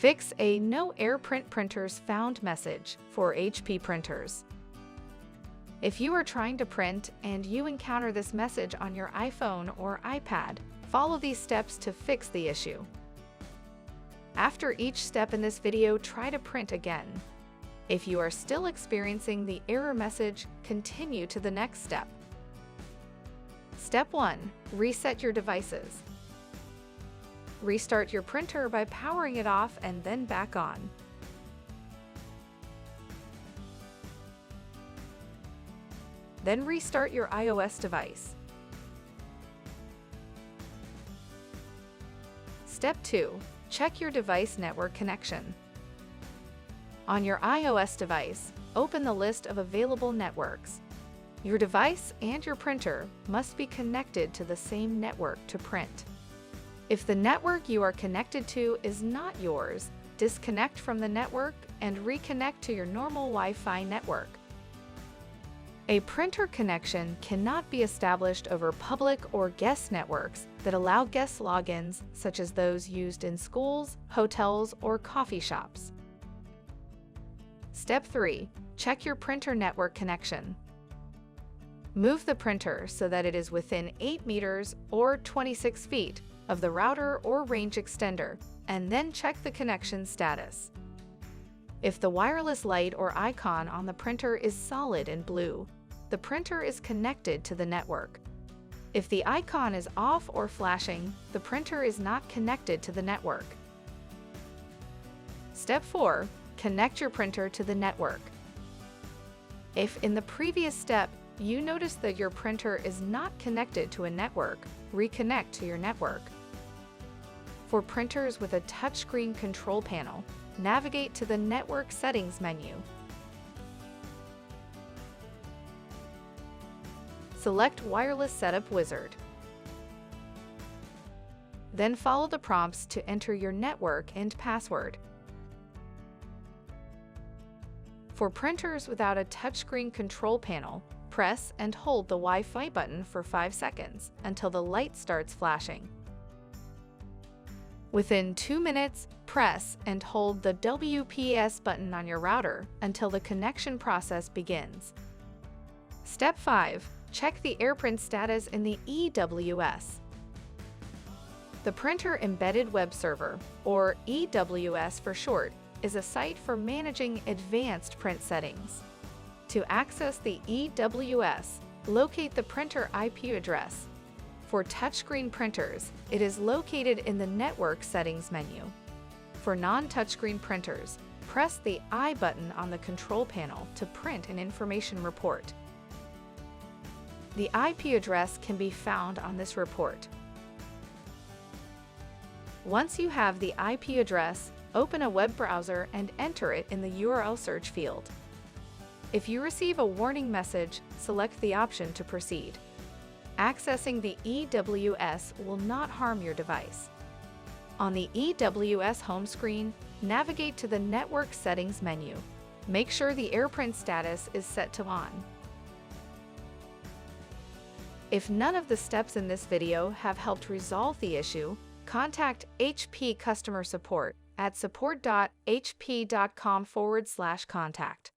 Fix a No AirPrint Printers Found message for HP printers. If you are trying to print and you encounter this message on your iPhone or iPad, follow these steps to fix the issue. After each step in this video, try to print again. If you are still experiencing the error message, continue to the next step. Step 1. Reset your devices. Restart your printer by powering it off and then back on. Then restart your iOS device. Step 2. Check your device network connection. On your iOS device, open the list of available networks. Your device and your printer must be connected to the same network to print. If the network you are connected to is not yours, disconnect from the network and reconnect to your normal Wi-Fi network. A printer connection cannot be established over public or guest networks that allow guest logins, such as those used in schools, hotels, or coffee shops. Step 3. Check your printer network connection. Move the printer so that it is within 8 meters or 26 feet of the router or range extender, and then check the connection status. If the wireless light or icon on the printer is solid and blue, the printer is connected to the network. If the icon is off or flashing, the printer is not connected to the network. Step 4. Connect your printer to the network. If in the previous step you notice that your printer is not connected to a network, reconnect to your network. For printers with a touchscreen control panel, navigate to the Network Settings menu. Select Wireless Setup Wizard. Then follow the prompts to enter your network and password. For printers without a touchscreen control panel, press and hold the Wi-Fi button for 5 seconds until the light starts flashing. Within 2 minutes, press and hold the WPS button on your router until the connection process begins. Step 5. Check the AirPrint status in the EWS. The Printer Embedded Web Server, or EWS for short, is a site for managing advanced print settings. To access the EWS, locate the printer IP address. For touchscreen printers, it is located in the Network Settings menu. For non-touchscreen printers, press the I button on the control panel to print an information report. The IP address can be found on this report. Once you have the IP address, open a web browser and enter it in the URL search field. If you receive a warning message, select the option to proceed. Accessing the EWS will not harm your device. On the EWS home screen, navigate to the Network Settings menu. Make sure the AirPrint status is set to on. If none of the steps in this video have helped resolve the issue, contact HP customer support at support.hp.com/contact.